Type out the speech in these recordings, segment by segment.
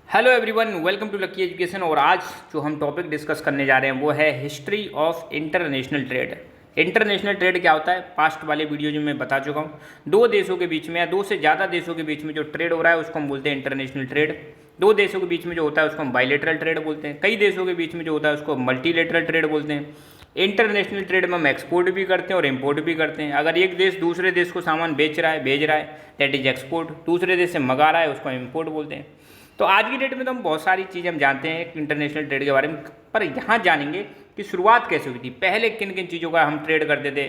Hello everyone, welcome to lucky education. और आज जो हम टॉपिक डिस्कस करने जा रहे हैं वो है history of international trade. International trade क्या होता है, पास्ट वाले वीडियो जो मैं बता चुका हूँ। दो देशों के बीच में या दो से ज़्यादा देशों के बीच में जो ट्रेड हो रहा है उसको हम बोलते हैं इंटरनेशनल ट्रेड। दो देशों के बीच में जो होता है उसको हम बाइलेटरल ट्रेड बोलते हैं। कई देशों के बीच में जो होता है उसको मल्टीलेटरल ट्रेड बोलते हैं। इंटरनेशनल ट्रेड में हम एक्सपोर्ट भी करते हैं और इम्पोर्ट भी करते हैं। अगर एक देश दूसरे देश को सामान बेच रहा है, भेज रहा है, दैट इज एक्सपोर्ट। दूसरे देश से मंगा रहा है, उसको इम्पोर्ट बोलते हैं। तो आज की डेट में तो हम बहुत सारी चीज़ें हम जानते हैं इंटरनेशनल ट्रेड के बारे में, पर यहाँ जानेंगे कि शुरुआत कैसे हुई थी, पहले किन किन चीज़ों का हम ट्रेड करते थे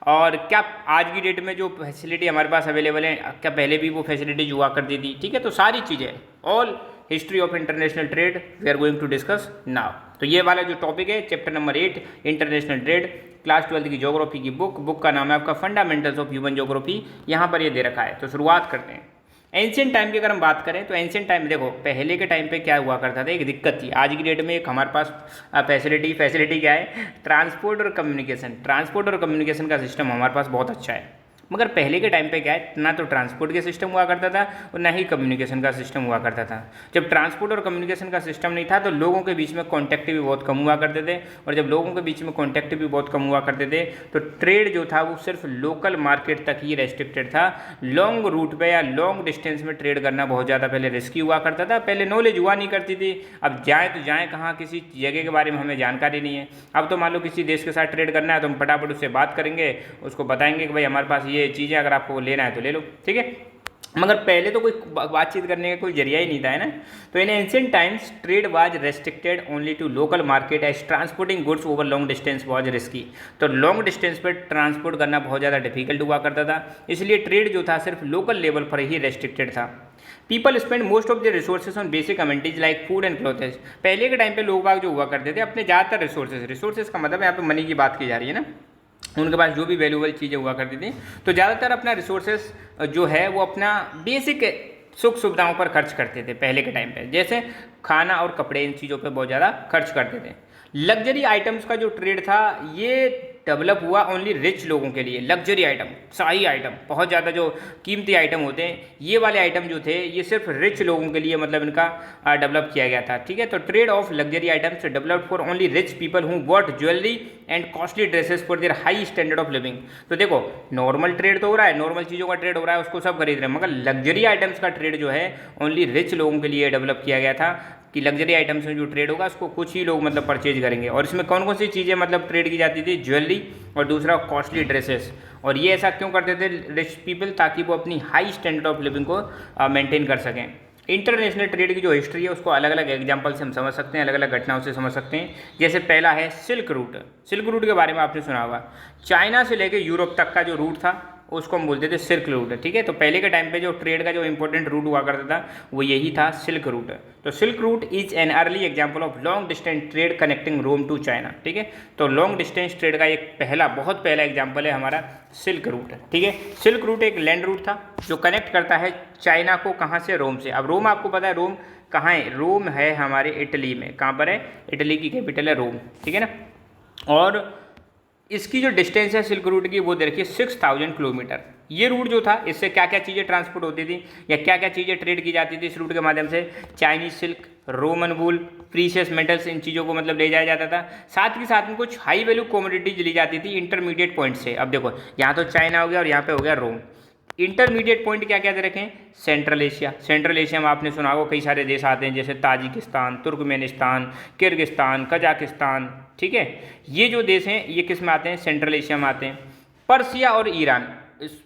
और क्या आज की डेट में जो फैसिलिटी हमारे पास अवेलेबल है क्या पहले भी वो फैसिलिटीज हुआ करती थी। ठीक है, तो सारी चीज़ें all history of international trade we are going to discuss now. तो ये वाला जो टॉपिक है chapter number 8 international trade, class 12 की ज्योग्राफी की बुक का नाम है आपका फंडामेंटल्स ऑफ ह्यूमन ज्योग्राफी। यहाँ पर ये दे रखा है। तो शुरुआत करते हैं। एंशियंट टाइम की अगर हम बात करें तो एंशियंट टाइम देखो पहले के टाइम पे क्या हुआ करता था, एक दिक्कत थी। आज की डेट में एक हमारे पास फैसिलिटी क्या है, ट्रांसपोर्ट और कम्युनिकेशन का सिस्टम हमारे पास बहुत अच्छा है। मगर पहले के टाइम पे क्या है, ना तो ट्रांसपोर्ट के सिस्टम हुआ करता था और ना ही कम्युनिकेशन का सिस्टम हुआ करता था। जब ट्रांसपोर्ट और कम्युनिकेशन का सिस्टम नहीं था तो लोगों के बीच में कॉन्टैक्ट भी बहुत कम हुआ करते थे। और जब लोगों के बीच में कॉन्टैक्ट भी बहुत कम हुआ करते थे तो ट्रेड जो था वो सिर्फ लोकल मार्केट तक ही रेस्ट्रिक्टेड था। लॉन्ग रूट पे या लॉन्ग डिस्टेंस में ट्रेड करना बहुत ज़्यादा पहले रिस्की हुआ करता था। पहले नॉलेज हुआ नहीं करती थी। अब जाएँ तो जाएँ कहाँ, किसी जगह के बारे में हमें जानकारी नहीं है। अब तो मान लो किसी देश के साथ ट्रेड करना है तो हम फटाफट उससे बात करेंगे, उसको बताएंगे कि भाई हमारे पास ये चीज़ें अगर आपको लेना है तो ले लो, ठीक है। मगर पहले तो कोई बातचीत करने का कोई जरिया ही नहीं था, है ना। तो in ancient times trade was restricted only to local market as transporting goods over long distance was risky. तो लॉन्ग डिस्टेंस पर ट्रांसपोर्ट करना बहुत ज़्यादा डिफिकल्ट हुआ करता था, इसलिए ट्रेड जो था सिर्फ लोकल लेवल पर ही रेस्ट्रिक्टेड था। People spend most of the resources on basic communities like food and क्लोथेज। पहले के टाइम पे लोग बाग जो हुआ करते थे अपने ज़्यादातर रिसोर्सेज का मतलब यहाँ पे मनी की बात की जा रही है ना, उनके पास जो भी वैल्यूबल चीज़ें हुआ करती थी तो ज़्यादातर अपना रिसोर्सेस जो है वो अपना बेसिक सुख सुविधाओं पर खर्च करते थे पहले के टाइम पे, जैसे खाना और कपड़े, इन चीज़ों पे बहुत ज़्यादा खर्च करते थे। लग्जरी आइटम्स का जो ट्रेड था ये डेवलप हुआ ओनली रिच लोगों के लिए। लग्जरी आइटम, शाही आइटम, बहुत ज़्यादा जो कीमती आइटम होते हैं ये वाले आइटम जो थे ये सिर्फ रिच लोगों के लिए मतलब इनका डेवलप किया गया था, ठीक है। तो trade off luxury items developed for only rich people who what jewellery and costly dresses for their high standard of living. तो देखो नॉर्मल ट्रेड तो हो रहा है, नॉर्मल चीज़ों का ट्रेड हो रहा है, उसको सब खरीद रहे हैं, मगर लग्जरी आइटम्स का ट्रेड जो है ओनली रिच लोगों के लिए डेवलप किया गया था कि लग्जरी आइटम्स में जो ट्रेड होगा उसको कुछ ही लोग मतलब परचेज करेंगे। और इसमें कौन कौन सी चीज़ें मतलब ट्रेड की जाती थी, ज्वेलरी और दूसरा कॉस्टली ड्रेसेस। और ये ऐसा क्यों करते थे रिच पीपल, ताकि वो अपनी हाई स्टैंडर्ड ऑफ लिविंग को मेंटेन कर सकें। इंटरनेशनल ट्रेड की जो हिस्ट्री है उसको अलग अलग एग्जाम्पल से हम समझ सकते हैं, अलग अलग घटनाओं से समझ सकते हैं। जैसे पहला है सिल्क रूट। सिल्क रूट के बारे में आपने सुना होगा, चाइना से लेकर यूरोप तक का जो रूट था उसको हम बोलते थे सिल्क रूट, ठीक है। तो पहले के टाइम पे जो ट्रेड का जो इंपॉर्टेंट रूट हुआ करता था वो यही था, सिल्क रूट। तो silk route is an early example of long distance trade connecting Rome to China, ठीक है। तो लॉन्ग डिस्टेंस ट्रेड का एक बहुत पहला एग्जांपल है हमारा सिल्क रूट, ठीक है। सिल्क रूट एक लैंड रूट था जो कनेक्ट करता है चाइना को, कहाँ से, रोम से। अब रोम आपको पता है रोम कहाँ है, रोम है हमारे इटली में। कहाँ पर है, इटली की कैपिटल है रोम, ठीक है ना। और इसकी जो डिस्टेंस है सिल्क रूट की वो देखिए 6000 किलोमीटर। ये रूट जो था इससे क्या क्या चीज़ें ट्रांसपोर्ट होती थी या क्या क्या चीज़ें ट्रेड की जाती थी इस रूट के माध्यम से, चाइनीज सिल्क, रोमन वूल, प्रीशियस मेटल्स, इन चीज़ों को मतलब ले जाया जाता था। साथ ही साथ में कुछ हाई वैल्यू कमोडिटीज ली जाती थी इंटरमीडिएट पॉइंट से। अब देखो यहाँ तो चाइना हो गया और यहाँ पे हो गया रोम। इंटरमीडिएट पॉइंट क्या क्या दे रखें, सेंट्रल एशिया। सेंट्रल एशिया में आपने सुना होगा कई सारे देश आते हैं जैसे ताजिकिस्तान, तुर्कमेनिस्तान, किर्गिस्तान, कजाकिस्तान, ठीक है। ये जो देश हैं ये किस में आते हैं, सेंट्रल एशिया में आते हैं। पर्सिया और ईरान,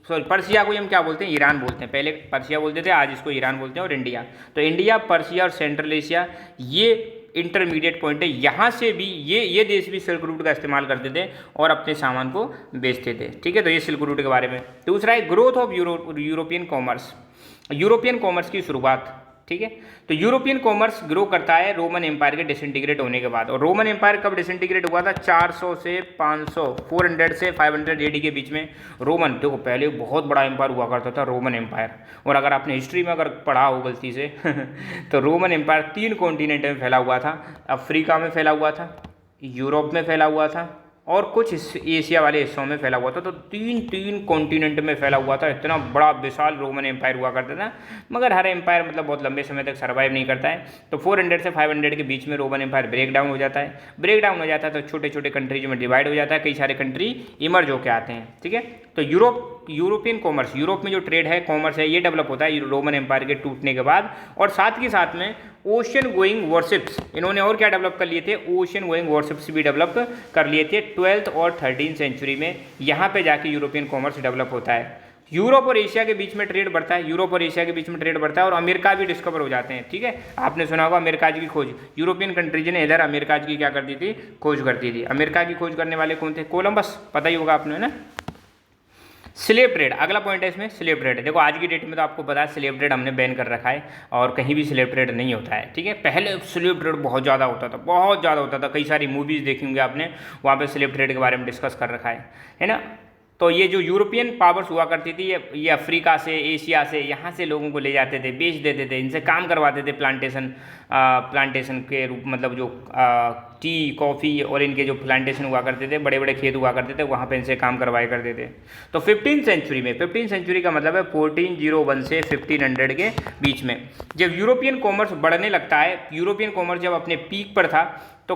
सॉरी पर्सिया को हम क्या बोलते हैं, ईरान बोलते हैं। पहले पर्सिया बोलते थे, आज इसको ईरान बोलते हैं। और इंडिया, तो इंडिया, पर्सिया और सेंट्रल एशिया ये इंटरमीडिएट पॉइंट है। यहाँ से भी ये देश भी सिल्क रूट का इस्तेमाल करते थे और अपने सामान को बेचते थे, ठीक है। तो ये सिल्क रूट के बारे में। दूसरा है growth of European commerce. European commerce की शुरुआत, ठीक है। तो यूरोपियन कॉमर्स ग्रो करता है रोमन एम्पायर के डिसइंटीग्रेट होने के बाद। और रोमन एम्पायर कब डिसइंटीग्रेट हुआ था, 400 से 500, 400 से 500 एडी के बीच में। रोमन देखो पहले बहुत बड़ा एम्पायर हुआ करता था रोमन एम्पायर। और अगर आपने हिस्ट्री में अगर पढ़ा हो गलती से तो रोमन एम्पायर 3 कॉन्टिनेंट में फैला हुआ था। अफ्रीका में फैला हुआ था, यूरोप में फैला हुआ था और कुछ एशिया वाले हिस्सों में फैला हुआ था। तो तीन तीन कॉन्टिनेंट में फैला हुआ था। इतना बड़ा विशाल रोमन एम्पायर हुआ करता था, मगर हर एम्पायर मतलब बहुत लंबे समय तक सर्वाइव नहीं करता है। तो 400 से 500 के बीच में रोमन एम्पायर ब्रेक डाउन हो जाता है। ब्रेक डाउन हो जाता है तो छोटे छोटे कंट्रीज में डिवाइड हो जाता है, कई सारे कंट्री इमर्ज होकर आते हैं। ठीक है, तो यूरोपियन कॉमर्स, यूरोप में जो ट्रेड है, कॉमर्स है, ये डेवलप होता है रोमन एम्पायर के टूटने के बाद। और साथ के साथ में ओशियन गोइंग वॉरशिप्स, इन्होंने और क्या डेवलप कर लिए थे, ओशियन गोइंग वॉरशिप्स भी डेवलप कर लिए थे 12th और 13th सेंचुरी में। यहाँ पे जाके यूरोपियन कॉमर्स डेवलप होता है। यूरोप और एशिया के बीच में ट्रेड बढ़ता है, यूरोप और एशिया के बीच में ट्रेड बढ़ता है, और अमेरिका भी डिस्कवर हो जाते हैं। ठीक है, आपने सुना होगा अमेरिका की खोज, यूरोपियन कंट्रीज ने इधर अमेरिका की क्या कर दी थी, खोज कर दी थी। अमेरिका की खोज करने वाले कौन थे, कोलंबस, पता ही होगा आपने ना। स्लेव ट्रेड, अगला पॉइंट है इसमें स्लेव ट्रेड। देखो आज की डेट में तो आपको पता है स्लेव ट्रेड हमने बैन कर रखा है और कहीं भी स्लेव ट्रेड नहीं होता है। ठीक है, पहले स्लेव ट्रेड बहुत ज़्यादा होता था, बहुत ज़्यादा होता था। कई सारी मूवीज़ देखी होंगी आपने, वहाँ पे स्लेव ट्रेड के बारे में डिस्कस कर रखा है ना। तो ये जो यूरोपियन पावर्स हुआ करती थी, ये अफ्रीका से, एशिया से, यहाँ से लोगों को ले जाते थे, बेच देते थे, इनसे काम करवाते थे प्लांटेशन के रूप, मतलब जो टी, कॉफ़ी और इनके जो प्लांटेशन हुआ करते थे, बड़े बड़े खेत हुआ करते थे, वहाँ पे इनसे काम करवाया करते थे। तो 15th सेंचुरी में, 15th सेंचुरी का मतलब है 1401 से 1500 के बीच में, जब यूरोपियन कॉमर्स बढ़ने लगता है, यूरोपियन कॉमर्स जब अपने पीक पर था, तो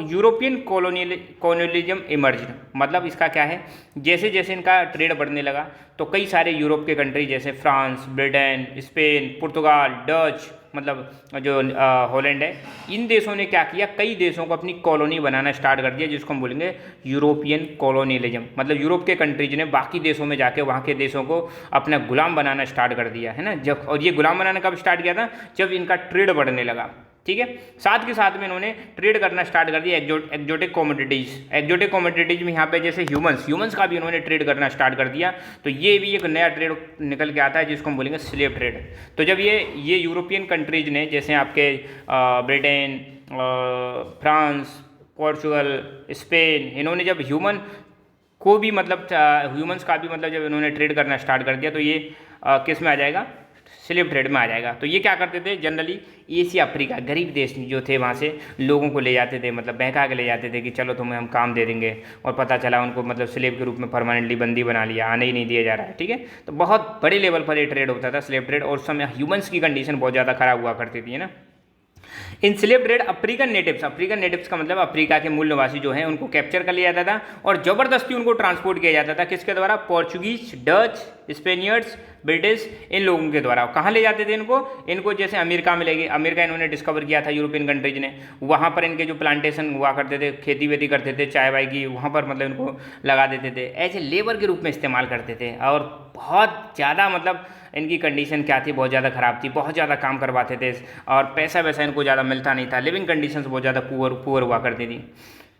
यूरोपियन कॉलोनियलिज्म इमर्ज। मतलब इसका क्या है, जैसे जैसे इनका ट्रेड बढ़ने लगा तो कई सारे यूरोप के कंट्री जैसे फ्रांस, ब्रिटेन, स्पेन, पुर्तगाल, डच, मतलब जो हॉलैंड है, इन देशों ने क्या किया, कई देशों को अपनी कॉलोनी बनाना स्टार्ट कर दिया, जिसको हम बोलेंगे यूरोपियन कॉलोनियलिज्म। मतलब यूरोप के कंट्रीज ने बाकी देशों में जाके वहाँ के देशों को अपना गुलाम बनाना स्टार्ट कर दिया है ना। जब, और ये गुलाम बनाना कब स्टार्ट किया था, जब इनका ट्रेड बढ़ने लगा। ठीक है, साथ के साथ में इन्होंने ट्रेड करना स्टार्ट कर दिया एक्जोटिक कॉमोडिटीज में। यहाँ पे जैसे ह्यूमंस का भी इन्होंने ट्रेड करना स्टार्ट कर दिया। तो ये भी एक नया ट्रेड निकल के आता है, जिसको हम बोलेंगे स्लेव ट्रेड। तो जब ये यूरोपियन कंट्रीज ने, जैसे आपके ब्रिटेन, फ्रांस, पोर्चुगल, स्पेन, इन्होंने जब ह्यूमंस का भी मतलब जब इन्होंने ट्रेड करना स्टार्ट कर दिया, तो ये किस में आ जाएगा, स्लेव ट्रेड में आ जाएगा। तो ये क्या करते थे, जनरली एशिया, अफ्रीका, गरीब देश जो थे, वहाँ से लोगों को ले जाते थे, मतलब बहका के ले जाते थे कि चलो तुम्हें हम काम दे देंगे, और पता चला उनको मतलब स्लेव के रूप में परमानेंटली बंदी बना लिया, आने ही नहीं दिया जा रहा है। ठीक है, तो बहुत बड़े लेवल पर ये ट्रेड होता था, स्लेव ट्रेड, और उस समय ह्यूमंस की कंडीशन बहुत ज़्यादा खराब हुआ करती थी, है ना। इन स्लेव ट्रेड अफ्रीकन नेटिव्स का मतलब अफ्रीका के मूल निवासी जो हैं, उनको कैप्चर कर लिया जाता था और ज़बरदस्ती उनको ट्रांसपोर्ट किया जाता था, किसके द्वारा, पोर्चुगीज, डच, स्पेनियर्ड्स, ब्रिटिश, इन लोगों के द्वारा। कहाँ ले जाते थे इनको जैसे अमेरिका में ले गए। अमेरिका इन्होंने डिस्कवर किया था यूरोपियन कंट्रीज ने, वहाँ पर इनके जो प्लांटेशन हुआ करते थे, खेती वेती करते थे चाय वाय की, वहाँ पर मतलब इनको लगा देते थे, ऐसे लेबर के रूप में इस्तेमाल करते थे। और बहुत ज़्यादा मतलब इनकी कंडीशन क्या थी, बहुत ज़्यादा ख़राब थी, बहुत ज़्यादा काम करवाते थे, और पैसा वैसा इनको ज़्यादा मिलता नहीं था, लिविंग कंडीशंस बहुत ज़्यादा पुअर हुआ करती थी।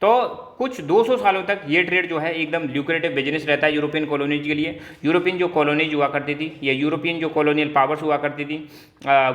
तो कुछ 200 सालों तक ये ट्रेड जो है एकदम ल्यूक्रेटिव बिजनेस रहता है यूरोपियन कॉलोनीज के लिए। यूरोपियन जो कॉलोनीज हुआ करती थी, या यूरोपियन जो कॉलोनियल पावर्स हुआ करती थी,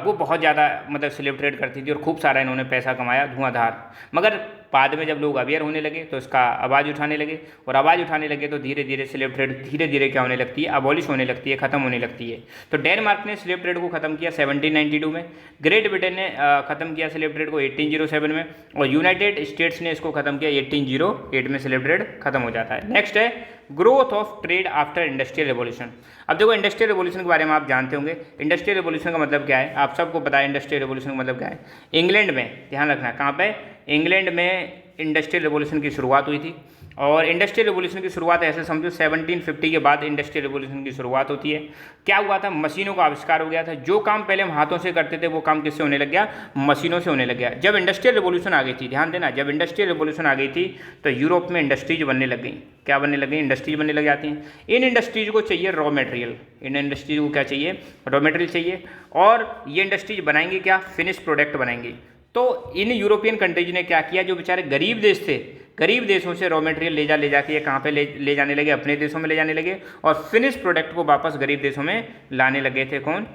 वो बहुत ज़्यादा मतलब स्लेव ट्रेड करती थी, और खूब सारा इन्होंने पैसा कमाया धुआंधार। मगर बाद में जब लोग अवेयर होने लगे तो इसका आवाज़ उठाने लगे, और आवाज़ उठाने लगे तो धीरे धीरे स्लेव ट्रेड धीरे धीरे क्या होने लगती है, अबॉलिश होने लगती है, ख़त्म होने लगती है। तो डेनमार्क ने स्लेव ट्रेड को ख़त्म किया 1792 में, ग्रेट ब्रिटेन ने ख़त्म किया स्लेव ट्रेड को 1807 में, और यूनाइटेड स्टेट्स ने इसको ख़त्म किया 1808 में। स्लेव ट्रेड खत्म हो जाता है। नेक्स्ट है growth of trade after industrial revolution. अब देखो इंडस्ट्रियल रेवोल्यूशन के बारे में आप जानते होंगे। इंडस्ट्रियल रेवोल्यूशन का मतलब क्या है, आप सबको पता है इंडस्ट्रियल रेवोल्यूशन का मतलब क्या है। इंग्लैंड में, ध्यान रखना कहाँ पे, इंग्लैंड में इंडस्ट्रियल रेवोल्यूशन की शुरुआत हुई थी। और इंडस्ट्रियल रेवोल्यूशन की शुरुआत ऐसे समझो 1750 के बाद इंडस्ट्रियल रेवोल्यूशन की शुरुआत होती है। क्या हुआ था, मशीनों का आविष्कार हो गया था। जो काम पहले हम हाथों से करते थे वो काम किससे होने लग गया, मशीनों से होने लग गया। जब इंडस्ट्रियल रेवोल्यूशन आ गई थी, ध्यान देना, जब इंडस्ट्रियल रेवोल्यूशन आ गई थी तो यूरोप में इंडस्ट्रीज बनने लग गई। क्या बनने लग गई, इंडस्ट्रीज बनने लग जाती हैं। इन इंडस्ट्रीज को चाहिए रॉ मटेरियल, इन इंडस्ट्रीज को क्या चाहिए, रॉ मटेरियल चाहिए। और ये इंडस्ट्रीज बनाएंगी क्या, फिनिश प्रोडक्ट बनाएंगी। तो इन यूरोपियन कंट्रीज ने क्या किया, जो बेचारे गरीब देश थे, गरीब देशों से रॉ मटेरियल ले जाके ये कहाँ पे ले जाने लगे, अपने देशों में ले जाने लगे, और फिनिश प्रोडक्ट को वापस गरीब देशों में लाने लगे थे। कौन,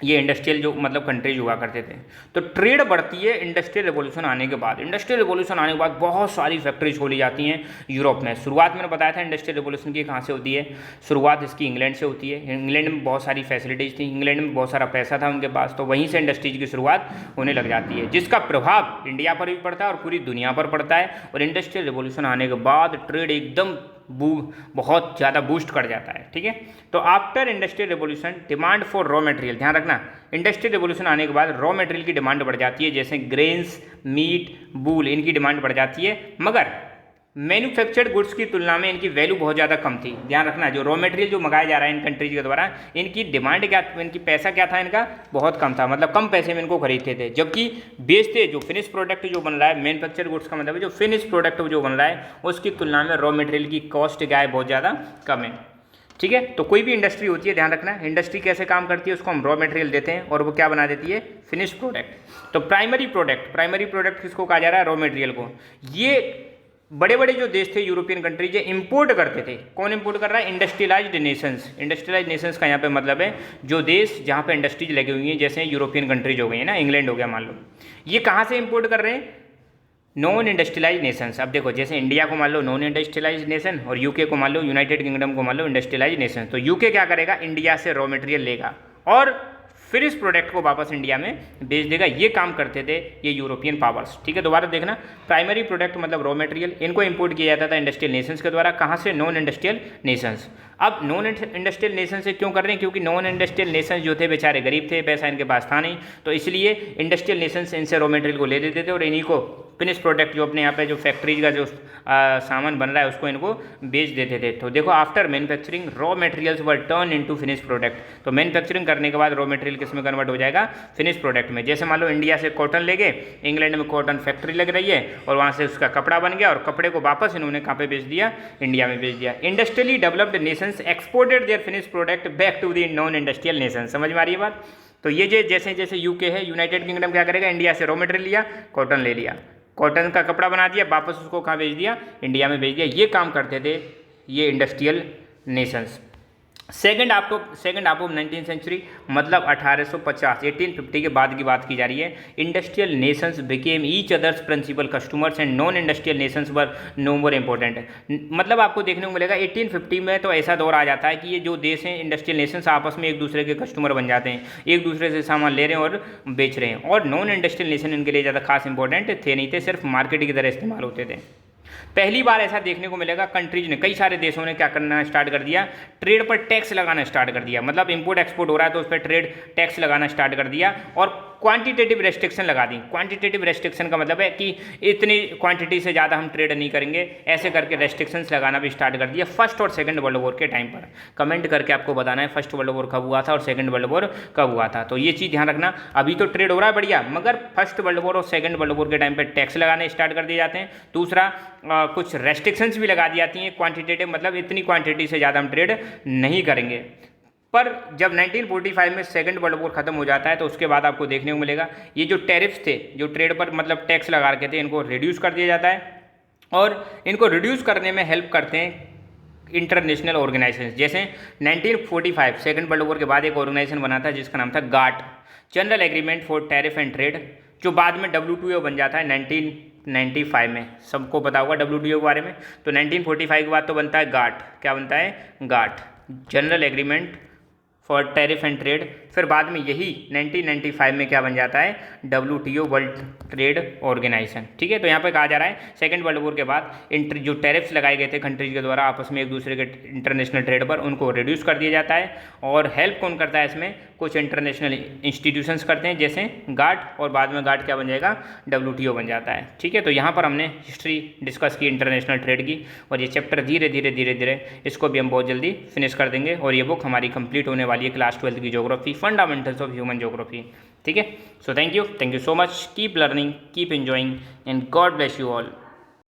ये इंडस्ट्रियल जो मतलब कंट्रीज हुआ करते थे। तो ट्रेड बढ़ती है इंडस्ट्रियल रिवॉल्यूशन आने के बाद। इंडस्ट्रियल रिवॉल्यूशन आने के बाद बहुत सारी फैक्ट्रीज खोली जाती हैं यूरोप में। शुरुआत मैंने बताया था इंडस्ट्रियल रिवॉल्यूशन की कहाँ से होती है, शुरुआत इसकी इंग्लैंड से होती है। इंग्लैंड में बहुत सारी फैसिलिटीज़ थी, इंग्लैंड में बहुत सारा पैसा था उनके पास, तो वहीं से इंडस्ट्रीज की शुरुआत होने लग जाती है, जिसका प्रभाव इंडिया पर भी पड़ता है और पूरी दुनिया पर पड़ता है। और इंडस्ट्रियल रिवॉल्यूशन आने के बाद ट्रेड एकदम बहुत ज़्यादा बूस्ट कर जाता है। ठीक है, तो after industrial revolution demand for raw material, ध्यान रखना इंडस्ट्रियल रिवॉल्यूशन आने के बाद रॉ मटेरियल की डिमांड बढ़ जाती है, जैसे ग्रेन्स, मीट, वूल, इनकी डिमांड बढ़ जाती है, मगर मैन्युफैक्चर्ड गुड्स की तुलना में इनकी वैल्यू बहुत ज़्यादा कम थी। ध्यान रखना जो रॉ मटेरियल जो मंगाया जा रहा है इन कंट्रीज के द्वारा, इनकी डिमांड क्या, इनकी पैसा क्या था, इनका बहुत कम था, मतलब कम पैसे में इनको खरीदते थे, जबकि बेचते जो फिनिश प्रोडक्ट जो बन रहा है, मैन्युफैक्चर्ड गुड्स का मतलब है जो फिनिश प्रोडक्ट जो बन रहा है उसकी तुलना में रॉ मटेरियल की कॉस्ट क्या है, बहुत ज़्यादा कम है। ठीक है, तो कोई भी इंडस्ट्री होती है, ध्यान रखना इंडस्ट्री कैसे काम करती है, उसको हम रॉ मटेरियल देते हैं और वो क्या बना देती है, फिनिश प्रोडक्ट। तो प्राइमरी प्रोडक्ट किसको कहा जा रहा है, रॉ मटेरियल को। ये बड़े बड़े जो देश थे यूरोपियन कंट्रीज, ये इंपोर्ट करते थे। कौन इंपोर्ट कर रहा है, इंडस्ट्रियलाइज्ड नेशंस। इंडस्ट्रियलाइज्ड नेशंस का यहाँ पे मतलब है जो देश जहाँ पे इंडस्ट्रीज लगी हुई हैं, जैसे यूरोपियन कंट्रीज हो गई है ना, इंग्लैंड हो गया मान लो, ये कहाँ से इंपोर्ट कर रहे हैं, नॉन इंडस्ट्रियलाइज नेशंस। अब देखो जैसे इंडिया को मान लो नॉन इंडस्ट्रियलाइज नेशन और यूके को मान लो, यूनाइटेड किंगडम को मान लो इंडस्ट्रियलाइज नेशन। तो यूके क्या करेगा, इंडिया से रॉ मटेरियल लेगा और फिर इस प्रोडक्ट को वापस इंडिया में बेच देगा। ये काम करते थे ये यूरोपियन पावर्स। ठीक है, दोबारा देखना, प्राइमरी प्रोडक्ट मतलब रॉ मटेरियल, इनको इंपोर्ट किया जाता था इंडस्ट्रियल नेशंस के द्वारा। कहाँ से, नॉन इंडस्ट्रियल नेशंस। अब नॉन इंडस्ट्रियल नेशन से क्यों कर रहे हैं, क्योंकि नॉन इंडस्ट्रियल नेशंस जो थे बेचारे गरीब थे, पैसा इनके पास था नहीं, तो इसलिए इंडस्ट्रियल नेशंस इनसे रॉ मटेरियल को ले लेते थे और इन्हीं को फिनिश प्रोडक्ट जो अपने यहाँ पे जो फैक्ट्रीज का जो सामान बन रहा है उसको इनको बेच देते थे। तो देखो आफ्टर मैन्युफैक्चरिंग रॉ मटेरियल्स वर टर्न इनटू फिनिश प्रोडक्ट। तो मैन्युफैक्चरिंग करने के बाद रॉ मटेरियल किस में कन्वर्ट हो जाएगा, फिनिश प्रोडक्ट में। जैसे मान लो इंडिया से कॉटन ले गए, इंग्लैंड में कॉटन फैक्ट्री लग रही है और वहाँ से उसका कपड़ा बन गया और कपड़े को वापस इन्होंने कहाँ पे बेच दिया, इंडिया में बेच दिया। Industrially developed nations exported their finished product back to the non industrial nation. समझ में आ रही है बात। तो ये जैसे जैसे यूके है, यूनाइटेड किंगडम क्या करेगा, इंडिया से रॉ मटेरियल लिया, कॉटन ले लिया, कॉटन का कपड़ा बना दिया, वापस उसको कहाँ बेच दिया, इंडिया में बेच दिया। ये काम करते थे ये industrial nations. Second half of 19th century मतलब 1850 1850 के बाद की बात की जा रही है। Industrial nations became each others principal customers and non industrial nations were no more important. मतलब आपको देखने को मिलेगा 1850 में तो ऐसा दौर आ जाता है कि ये जो देश हैं इंडस्ट्रियल नेशंस आपस में एक दूसरे के कस्टमर बन जाते हैं, एक दूसरे से सामान ले रहे हैं और बेच रहे हैं, और नॉन इंडस्ट्रियल नेशन इनके लिए ज़्यादा खास इंपॉर्टेंट थे नहीं थे, सिर्फ मार्केट की तरह इस्तेमाल होते थे। पहली बार ऐसा देखने को मिलेगा कंट्रीज ने, कई सारे देशों ने क्या करना स्टार्ट कर दिया, ट्रेड पर टैक्स लगाना स्टार्ट कर दिया। मतलब इंपोर्ट एक्सपोर्ट हो रहा है तो उस पर ट्रेड टैक्स लगाना स्टार्ट कर दिया और क्वांटिटेटिव रेस्ट्रिक्शन लगा दी। क्वांटिटेटिव रेस्ट्रिक्शन का मतलब है कि इतनी क्वांटिटी से ज़्यादा हम ट्रेड नहीं करेंगे, ऐसे करके रेस्ट्रिक्शंस लगाना भी स्टार्ट कर दिया फर्स्ट और सेकंड वर्ल्ड वॉर के टाइम पर। कमेंट करके आपको बताना है फर्स्ट वर्ल्ड वॉर कब हुआ था और सेकंड वर्ल्ड वॉर कब हुआ था। तो ये चीज़ ध्यान रखना, अभी तो ट्रेड हो रहा है बढ़िया, मगर फर्स्ट वर्ल्ड वॉर और सेकंड वर्ल्ड वॉर के टाइम पर टैक्स लगाने स्टार्ट कर दिए जाते हैं। दूसरा कुछ रेस्ट्रिक्शंस भी लगा दी जाती हैं क्वांटिटेटिव, मतलब इतनी क्वांटिटी से ज़्यादा हम ट्रेड नहीं करेंगे। पर जब 1945 में सेकंड वर्ल्ड वॉर खत्म हो जाता है तो उसके बाद आपको देखने को मिलेगा ये जो टैरिफ्स थे, जो ट्रेड पर मतलब टैक्स लगा रखे थे, इनको रिड्यूस कर दिया जाता है और इनको रिड्यूस करने में हेल्प करते हैं इंटरनेशनल ऑर्गेनाइजेशन। जैसे 1945 सेकंड वर्ल्ड वॉर के बाद एक ऑर्गेनाइजेशन बना था जिसका नाम था GATT, general agreement for tariff and trade, जो बाद में WTO बन जाता है 1995 में। सबको पता होगा WTO के बारे में। तो 1945 के बाद तो बनता है गाट, क्या बनता है, GATT, general agreement for tariff and trade. फिर बाद में यही 1995 में क्या बन जाता है, WTO वर्ल्ड ट्रेड ऑर्गेनाइजेशन। ठीक है, तो यहाँ पे कहा जा रहा है सेकंड वर्ल्ड वॉर के बाद जो टैरिफ्स लगाए गए थे कंट्रीज के द्वारा आपस में एक दूसरे के इंटरनेशनल ट्रेड पर, उनको रिड्यूस कर दिया जाता है। और हेल्प कौन करता है इसमें, कुछ इंटरनेशनल इंस्टीट्यूशंस करते हैं जैसे गाट, और बाद में गाट क्या बन जाएगा, WTO बन जाता है। ठीक है, तो यहाँ पर हमने हिस्ट्री डिस्कस की इंटरनेशनल ट्रेड की, और ये चैप्टर धीरे धीरे इसको भी हम बहुत जल्दी फिनिश कर देंगे। और ये बुक हमारी कंप्लीट होने वाली है क्लास 12th की geography, fundamentals of human geography. ठीक है, so thank you so much, keep learning, keep enjoying and God bless you all.